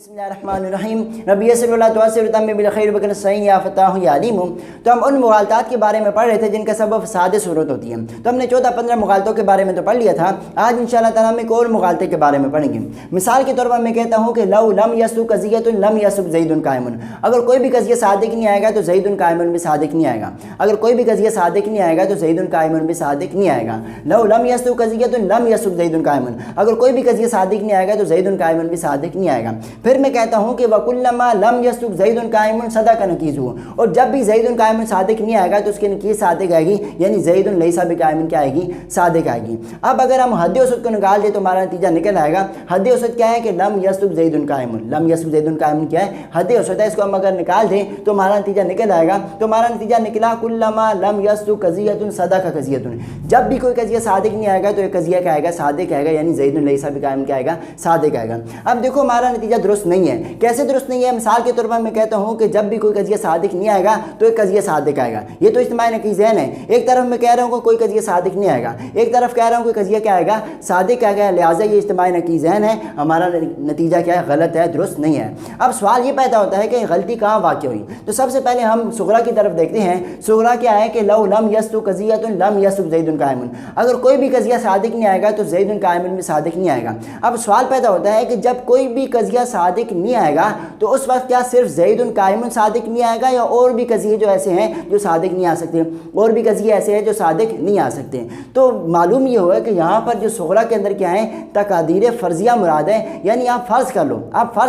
بسم اللہ الرحمن الرحیم ربی صلی اللہ تعالی بالخیر بکن سعین یا فتاح یا علیم. تو ہم ان مغالطات کے بارے میں پڑھ رہے تھے جن کا سبب فساد صورت ہوتی ہے. تو ہم نے 14-15 مغالطوں کے بارے میں تو پڑھ لیا تھا. آج انشاءاللہ تعالیٰ ہم ایک اور مغالطے کے بارے میں پڑھیں گے. مثال کے طور پر میں کہتا ہوں کہ لو لم یسق قضیۃ لم یسق زید قائم. اگر کوئی بھی قضیہ صادق نہیں آئے گا تو زید قائم بھی صادق نہیں آئے گا. اگر کوئی بھی قضیہ صادق نہیں آئے گا تو زید قائم بھی صادق نہیں آئے گا. لو لم یسق قضیۃ لم یسق زید قائم. اگر کوئی بھی قضیہ صادق نہیں آئے گا تو زید قائم بھی صادق نہیں آئے گا. پھر میں کہتا ہوں کہ وَكُلَّمَا لَمْ يَسْلُكْ زَيْدٌ قَائِمٌ صَدَقَ نَكِيزُهُ. اور جب بھی زید قائم صادق نہیں آئے گا تو اس کی نکیز صادق آئے گی, یعنی زید لیس بقائم کیا آئے گی, صادق آئے گی. اب اگر ہم حد اوسط کو نکال دیں تو ہمارا نتیجہ نکل آئے گا. حد اوسط کیا ہے کہ لم یسلک زید قائم. لم یسلک زید قائم کیا ہے, حد اوسط ہے. اس کو ہم اگر نکال دیں تو ہمارا نتیجہ نکل آئے گا. تو ہمارا نتیجہ نکلا کلما لم یسلک قضیۃ صدق قضیۃ. جب بھی کوئی قضیہ صادق نہیں آئے گا تو یہ قضیہ کیا آئے گا, صادق آئے گا, یعنی زید لیس بقائم کیا آئے گا, صادق آئے گا. اب دیکھو ہمارا نتیجہ درست نہیں ہے. کیسے درست نہیں ہے؟ مثال کے طور پر میں کہتا ہوں کہ جب بھی کوئی قضیہ صادق نہیں آئے گا تو ایک قضیہ صادق آئے گا. یہ تو اجتماعی نقیضین ہے. ایک طرف میں کہہ رہا ہوں کہ کوئی قضیہ صادق نہیں آئے گا, ایک طرف کہہ رہا ہوں کہ قضیہ کیا آئے گا, صادق آئے گا. لہٰذا یہ اجتماعی نقیضین ہے. ہمارا نتیجہ کیا ہے, غلط ہے, درست نہیں ہے. اب سوال یہ پیدا ہوتا ہے کہ غلطی کہاں واقع ہوئی. تو سب سے پہلے ہم صغرا کی طرف دیکھتے ہیں. صغرا کیا ہے کہ لو لم یسلک قضیۃ لم یسلک زید قائم. اگر کوئی بھی قضیہ صادق نہیں آئے گا تو زید قائم بھی صادق نہیں آئے گا. اب سوال پیدا ہوتا ہے کہ جب کوئی بھی قضیہ صادق نہیں آئے گا تو اس وقت کیا صرف زید قائم صادق نہیں آئے گا, یا اور بھی قضیے جو ایسے ہیں جو صادق نہیں آ سکتے, اور بھی قضیے ایسے ہیں جو صادق نہیں آ سکتے. تو معلوم یہ ہوا کہ یہاں پر جو صغرا کے اندر کیا ہے, تقادیر فرضیہ مراد ہے. یعنی آپ فرض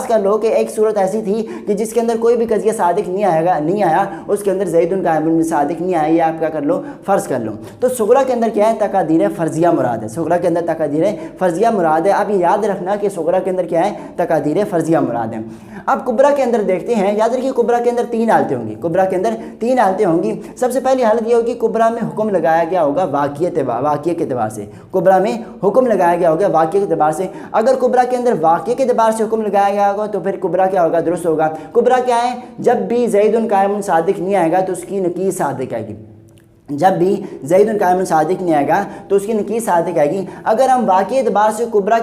کر لو کہ ایک صورت ایسی تھی کہ جس کے اندر کوئی بھی قضیہ صادق نہیں آیا, اس کے اندر زید قائم بھی صادق نہیں آیا. یہ آپ کیا کر لو, فرض کر لو. تو صغرا کے اندر کیا ہے, تقادیر فرضیہ مراد ہے. صغرا کے اندر تقادیر فرضیہ مراد ہے. اب یہ یاد رکھنا کہ صغرا کے اندر کیا ہے, تقادیر فرضیہ مراد ہے. اب کبرا کے اندر دیکھتے ہیں. یاد رکھیے کبرا کے اندر 3 حالتیں ہوں گی. کبرا کے اندر 3 حالتیں ہوں گی. سب سے پہلی حالت یہ ہوگی کبرا میں حکم لگایا گیا ہوگا واقعے کے اعتبار سے. کبرا میں حکم لگایا گیا ہوگا واقعے کے اعتبار سے. اگر کبرا کے اندر واقعے کے اعتبار سے حکم لگایا گیا ہوگا تو پھر کبرا کیا ہوگا, درست ہوگا. کبرا کیا ہے, جب بھی زید قائم صادق نہیں آئے گا تو اس کی نکیز صادق آئے گی. جب بھی زید قائم صادق نہیں آئے گا تو اس کی نکیز صادق آئے گی. اگر ہم واقعی اعتبار سے کبرا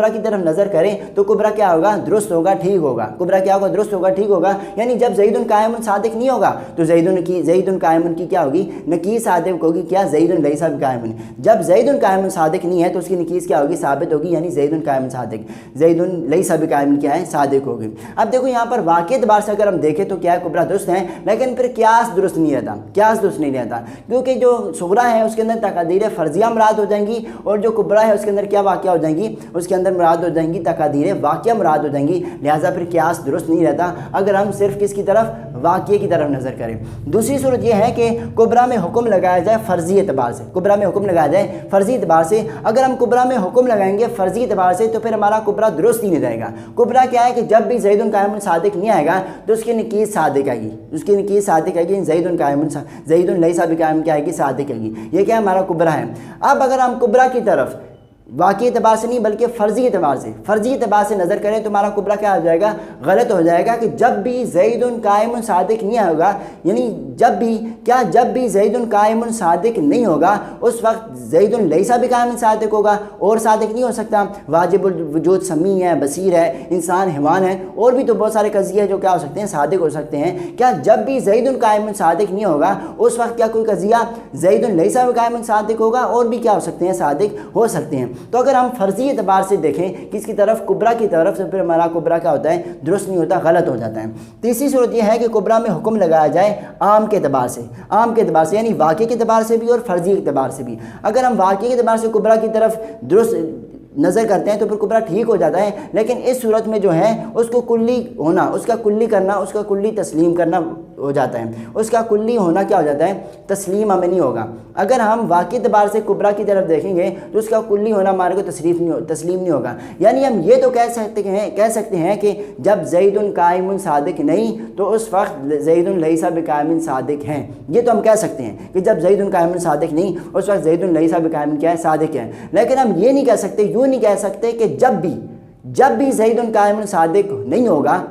کی طرف نظر کریں تو کبرا کیا ہوگا, درست ہوگا, ٹھیک ہوگا. کبرا کیا ہوگا, درست ہوگا, ٹھیک ہوگا. یعنی جب زید قائم صادق نہیں ہوگا تو زید قائم کی کیا ہوگی, نکیز صادق ہوگی. کیا, زید لیس بقائم. جب زید قائم صادق نہیں ہے تو اس کی نکیز کیا ہوگی, ثابت ہوگی. یعنی زید قائم صادق, زید لیس بقائم کیا ہے, صادق ہوگی. اب دیکھو یہاں پر واقعی اعتبار سے اگر ہم دیکھیں تو کیا ہے, کبرا درست ہے, لیکن پھر قیاس درست نہیں رہتا. قیاس درست نہیں رہتا کیونکہ جو صغرا ہے اس کے اندر تقادیر فرضیہ مراد ہو جائیں گی, اور جو کبرا ہے اس کے اندر کیا واقعہ ہو جائیں گی, اس کے اندر مراد ہو جائیں گی تقادیر واقعہ مراد ہو جائیں گی. لہٰذا پھر قیاس درست نہیں رہتا اگر ہم صرف کس کی طرف, واقعے کی طرف نظر کریں. دوسری صورت یہ ہے کہ کبرا میں حکم لگایا جائے فرضی اعتبار سے. کبرا میں حکم لگایا جائے فرضی اعتبار سے. اگر ہم کبرا میں حکم لگائیں گے فرضی اعتبار سے تو پھر ہمارا کبرا درست ہی نہیں رہے گا. کبرا کیا ہے کہ جب بھی زید قائم صادق نہیں آئے گا تو اس کی نکیز صادق آئے گی. اس کی نکیز صادق آئے گی. زید لیس بقائم کیا آئے گی, صادق آئے گی. یہ کیا ہمارا کبرا ہے. اب اگر ہم کبرا کی طرف واقعی اعتبار سے نہیں بلکہ فرضی اعتبار سے نظر کریں تو ہمارا کبرا کیا ہو جائے گا, غلط ہو جائے گا. کہ جب بھی زید قائم صادق نہیں ہوگا, یعنی جب بھی زید قائم صادق نہیں ہوگا اس وقت زید لیس بقائم صادق ہوگا, اور صادق نہیں ہو سکتا. واجب الوجود سمیع ہے, بصیر ہے, انسان حیوان ہے, اور بھی تو بہت سارے قضیے ہیں جو کیا ہو سکتے ہیں, صادق ہو سکتے ہیں. کیا جب بھی زید قائم صادق نہیں ہوگا اس وقت کیا کوئی قضیہ زید لیس بقائم صادق ہوگا, اور بھی کیا ہو سکتے ہیں, صادق ہو سکتے ہیں. تو اگر ہم فرضی اعتبار سے دیکھیں کس کی طرف, کبرا کی طرف, تو پھر ہمارا کبرا کیا ہوتا ہے, درست نہیں ہوتا, غلط ہو جاتا ہے. تیسری صورت یہ ہے کہ کبرا میں حکم لگایا جائے عام کے اعتبار سے, یعنی واقعے کے اعتبار سے بھی اور فرضی کے اعتبار سے بھی. اگر ہم واقعے کے اعتبار سے کبرا کی طرف درست نظر کرتے ہیں تو پھر کبرا ٹھیک ہو جاتا ہے. لیکن اس صورت میں جو ہے اس کو کلی ہونا, اس کا کلی کرنا, اس کا کلی تسلیم کرنا ہو جاتا ہے. اس کا کلی ہونا کیا ہو جاتا ہے, تسلیم ہمیں نہیں ہوگا. اگر ہم واقعی اعتبار سے کبرا کی طرف دیکھیں گے تو اس کا کلی ہونا ہمارے کو تسلیم نہیں ہوگا. یعنی ہم یہ تو کہہ سکتے ہیں کہ جب زید قائم صادق نہیں تو اس وقت زید لیس بقائم صادق ہیں. یہ تو ہم کہہ سکتے ہیں کہ جب زید قائم صادق نہیں اس وقت زید لیس بقائم کیا ہے, صادق ہے. لیکن ہم یہ نہیں کہہ سکتے, یوں نہیں کہہ سکتے کہ جب بھی زید قائم صادق نہیں ہوگا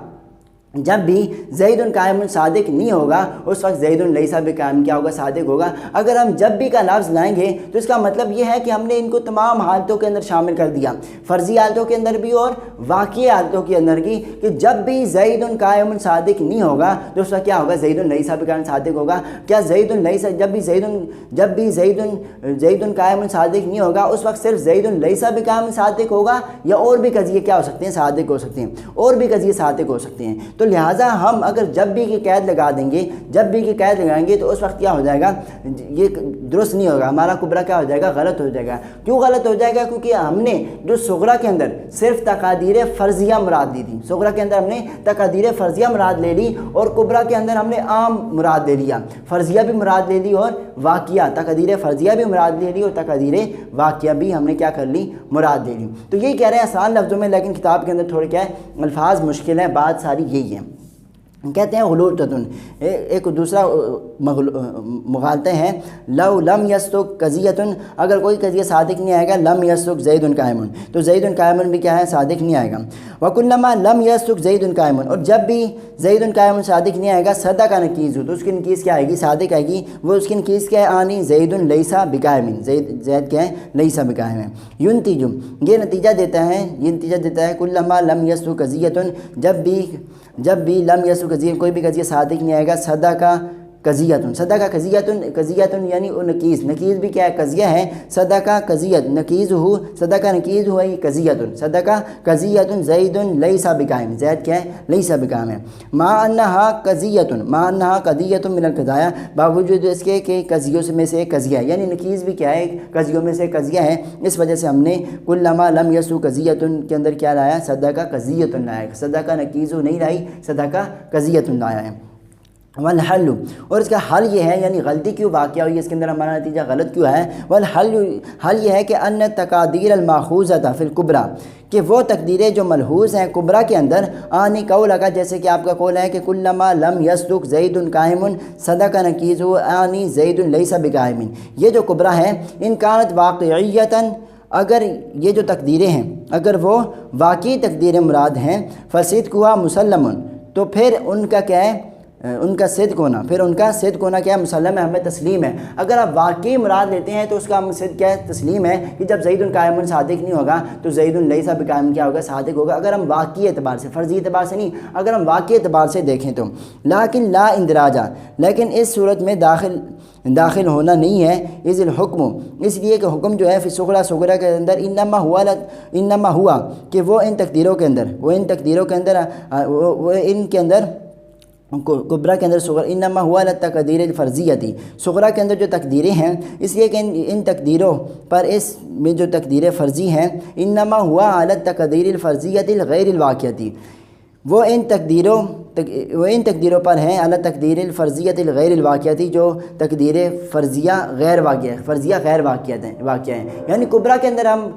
जब भी ज़ैदुन कायमुन सादिक नहीं होगा उस वक्त ज़ैदुन लैसा भी कायम क्या होगा, सादिक होगा। अगर हम जब भी का लफ्ज़ लाएंगे तो इसका मतलब ये है कि हमने इनको तमाम हालतों के अंदर शामिल कर दिया, फ़र्ज़ी हालतों के अंदर भी और वाक़ई हालतों के अंदर की, कि जब भी ज़ैदुन कायमुन सादिक नहीं होगा तो उस वक्त क्या होगा, ज़ैदुन लैसा भी कायमुन सादिक होगा। क्या ज़ैदुन लैसा, जब भी ज़ैदुन कायमुन सादिक नहीं होगा उस वक्त सिर्फ ज़ैदुन लैसा भी कायमुन सादिक होगा, या और भी कज़िये क्या हो सकते हैं, सादिक हो सकते हैं, और भी कज़िये सादिक हो सकते हैं। तो लिहाजा हम अगर जब भी की कैद लगा देंगे, जब भी की कैद लगाएंगे तो उस वक्त क्या हो जाएगा, ये दुरुस्त नहीं होगा, हमारा कुबरा क्या हो जाएगा, गलत हो जाएगा। क्यों गलत हो जाएगा, क्योंकि हमने जो सुगरा के अंदर सिर्फ तकादीर फ़र्ज़िया मुराद ली थी, सुगरा के अंदर हमने तकादीर फ़र्ज़िया मुराद ले ली और कुबरा के अंदर हमने आम मुराद ले लिया, फ़र्ज़िया भी मुराद ले ली और वाक़िया, तकादीर फ़र्ज़िया भी मुराद ले ली और तकादीर वाक़िया भी हमने क्या कर ली, मुराद ले ली। तो यही कह रहे हैं आसान लफ्ज़ों में, लेकिन किताब के अंदर थोड़े क्या है, अल्फाज मुश्किल है, बात सारी यही है। कहते हैं गुलूततुन, एक दूसरा मुगालते हैं, लव लम यस्तुक कज़ियतुन, अगर कोई कज़िया सादिक नहीं आएगा, लम यस्तुक ज़ैदुन कायमुन, तो ज़ैदुन कायमुन भी क्या है, सादिक नहीं आएगा। वकुल्लमा लम यस्तुक ज़ैदुन कायमुन, और जब भी ज़ैदुन कायमुन सादिक नहीं आएगा, सदा का नकीज़ हो तो उसकी नकीज़ क्या आएगी, सादिक आएगी। वो उसकी नकीज़ क्या है, आनी ज़ैदुन लैसा बिकायमिन, ज़ैद क्या है, लैसा बिकायमिन। युनतिजुम, ये नतीजा देता है, कुल्लमा लम यस्तुक कज़ियतुन, जब भी लम यसु कज़िया, कोई भी कज़िया सादिक नहीं आएगा, सदा का कज़ियतुन, सदा का कज़ियतुन यानी वो नकीज़ भी क्या है, कज़िया है, सदा का कज़ियत नकीज़ हो, सदा का नकीज़ हुआ ये कज़ियतुन, सदा का कज़ियतुन ज़ैदुन लैसा बिकायम, ज़ैद क्या है, लैसा बिकायम है। मा अन्नहा कज़ियतुन मिनल कज़ाया, बावजूद इसके कि कज़ियों में से एक कज़िया है, यानी नकीज़ भी क्या है, कज़ियों में से कज़िया है। इस वजह से हमने कुल्लमा लम यसु कज़ियतुन के अंदर क्या लाया, सदा का कज़ियतुन लाया, सदा का नकीज़ नहीं लाई, सदा का कज़ियतुन लाया है। वल हल, और इसका हल ये है, यानी गलती क्यों वाक़या हुई, इसके अंदर हमारा नतीजा गलत क्यों है। वल हल ये है कि अन्न तकादीर अलमाखूज़ता फिल कुबरा, कि वो तकदीरें जो मलहूज़ हैं कुबरा के अंदर, आनी कौल लगा, जैसे कि आपका कौल है कि कुल्लमा लम यस्दुक ज़ैदुन कायमुन सदा का नकीज़ आनी ज़ैदुन लैसा बिकायमिन, ये जो कुबरा है, इन कानत वाक़इयतन, अगर ये जो तकदीरें हैं अगर वो वाक़ई तकदीरें मुराद हैं, फ़सिद्क़ हुआ मुसल्लमुन, तो फिर उनका क्या है, उनका सिद्क़ होना, फिर उनका सिद्क़ होना क्या है, मुसल्लम है, हमें तस्लीम है। अगर आप वाकई मुराद लेते हैं तो उसका हम सिद्क़ क्या है, तस्लीम है कि जब ज़ैदुन कायमुन सादिक नहीं होगा तो ज़ैदुन लैसा बिकायम क्या होगा, सादिक होगा। अगर हम वाकई एतबार से, फ़र्ज़ी एतबार से नहीं, अगर हम वाकई एतबार से देखें तो। लाकिन ला इंदराजा, लेकिन इस सूरत में दाखिल होना नहीं है, इज़िल हुक्म, इसलिए कि हुक्म जो है फिर सुगरा के अंदर इन्नमा हुआ कि वो इन तकदीरों के अंदर कुबरा के अंदर सुगरा, इन्नमा हुआ तकदीर फ़र्ज़ियती, सुगरा के अंदर जो तकदीरें हैं, इसलिए कि इन तकदीरों पर, इस में जो तकदीरें फ़र्ज़ी हैं, इन्नमा हुआ अलत तकदीर फ़र्ज़ियती गैर वाक़ियती, वो इन तकदीरों पर हैं अला तकदीर फ़र्ज़ियत गैर वाक़ियती, जो तकदीर फ़र्ज़िया गैर वाक़िया हैं। यानी कुबरा के अंदर हम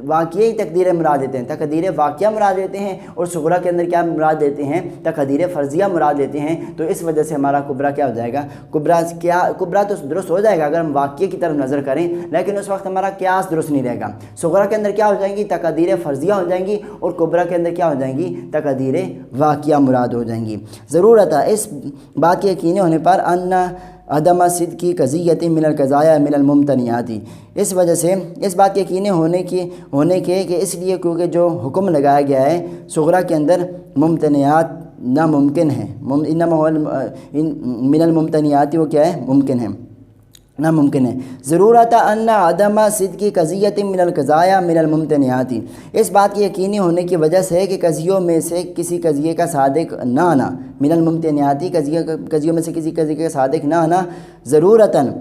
वाक़ई तकदीरें मुराद देते हैं, तकदीर वाक़िया मुराद देते हैं, और सुगरा के अंदर क्या मुराद देते हैं, तकदीर फ़र्ज़िया मुराद देते हैं। तो इस वजह से हमारा कुबरा क्या हो जाएगा, कुबरा तो दुरुस्त हो जाएगा अगर हम वाक़ई की तरफ नज़र करें, लेकिन उस वक्त हमारा क़यास दुरुस्त नहीं रहेगा। सुगरा के अंदर क्या हो जाएंगी, तकदीर फ़र्ज़िया हो जाएंगी, और कुबरा के अंदर क्या हो जाएंगी, तकदीर वाक़िया मुराद हो जाएंगी। ज़रूरत है इस बात के यकीनी होने पर अन्ना अदमा सिद्क़ी कज़ियत मिनल कज़ाया मिनल मुमतनियाती, इस वजह से इस बात के यकीनी होने के कि इसलिए क्योंकि जो हुक्म लगाया गया है सुगरा के अंदर मुमतनियात नामुमकिन है, मिनल मुमतनियाती वो क्या है, मुमकिन है, नामुमकिन है। ज़रूरत अन्ना अदमा सिद्क़ी कज़ियत मिनल कज़ाया मिनल मुमतनियाती, इस बात की यकीनी होने की वजह से कि कज़ियों में से किसी कज़िये का सादिक ना आना, मिनल मुमतनियाती कज़ियों में से किसी कज़िये का सादिक ना आना, ज़रूरतन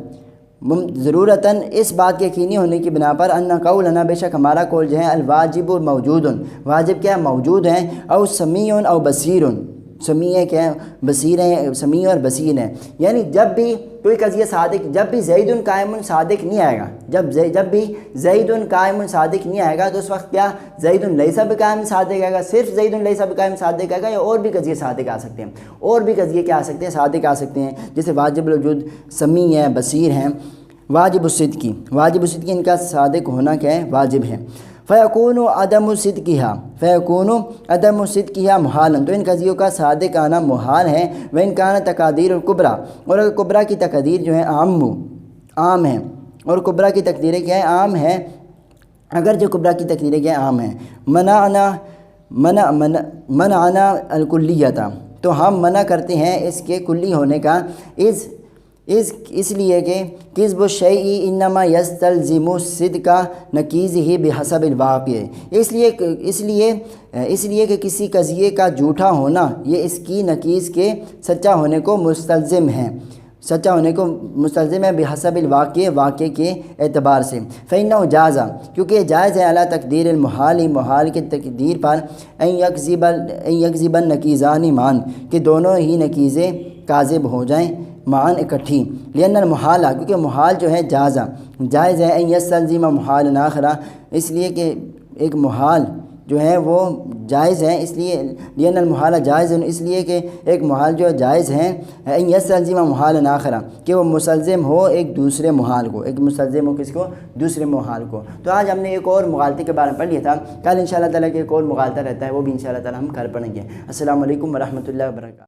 इस बात के यकीनी होने की बिना पर अन्ना कौलना, बेशक हमारा कौल जो है, अलवाजिब मौजूदन, वाजिब क्या मौजूद हैं, और समीउन और बसीरुन, समी है क्या है, बसीर है, समी और बसीर है। यानी जब भी कोई कज़िया सादिक, जब भी ज़ैदुन कायमुन सादिक नहीं आएगा, जब भी ज़ैदुन कायमुन सादिक नहीं आएगा तो उस वक्त क्या ज़ैदुन लैसा बिकायम सादिक आएगा, सिर्फ ज़ैदुन लैसा बिकायम सादिक आएगा, या और भी कज़िए सादिक आ सकते हैं, और भी कज़िए क्या आ सकते हैं, सादिक आ सकते हैं। जैसे वाजिब वजूद समी है, बसीर हैं, वाजिब सिद्क़ी इनका सादिक होना क्या है, वाजिब है। फ़यकूनु अदम सिद्क़िहा फ़यकूनु अदम सिद्क़िहा मुहालन, तो इन कज़ियों का सादिक आना मुहाल है। व इन कान तकादीर और कुबरा, और अगर कुबरा की तकदीर जो है आम है, और कुबरा की तकदीरें क्या है, आम है। अगर जो कुबरा की तकदीरें क्या आम हैं, मनाना अलकुल्लियता, तो हम मना करते हैं इसके कुल्ली होने का, इसलिए कि किस्ब शैई इन्नमा यस्तलजिमु सिद्का नकीज़िही बिहसबिल वाक़िअ, इसलिए कि किसी कज़िये का झूठा होना ये इसकी नकीज़ के सच्चा होने को मुस्तलज़िम है बिहसबिल वाक़िअ, वाक़े के एतबार से। फ़इन्नहु जाज़ा, क्योंकि जायज़ है अला तक़दीर मुहाल, मुहाल के तक़दीर पर अन यकज़िबन नकीज़ानी मान, कि दोनों ही नकीज़ें काज़िब हो जाएँ मान इकट्ठी। लिअन्नल मुहाला, क्योंकि मुहाल जो है जायज़ है। अन यस्तलज़िम मुहाल आखरा, इसलिए कि एक मुहाल जो है वो जायज़ है, इसलिए लिअन्नल मुहाला जायज़, इसलिए कि एक मुहाल जो जायज़ है। अन यस्तलज़िम मुहाल आखरा, कि वो मुसलज़िम हो एक दूसरे मुहाल को, किसको, दूसरे मुहाल को। तो आज हमने एक और मुगालते के बारे में पढ़ लिया था। कल इंशाअल्लाह ताला एक और मुगालता रहता है, वो भी इंशाअल्लाह ताला हम कल पढ़ेंगे। अस्सलामु अलैकुम व रहमतुल्लाहि व बरकातहू।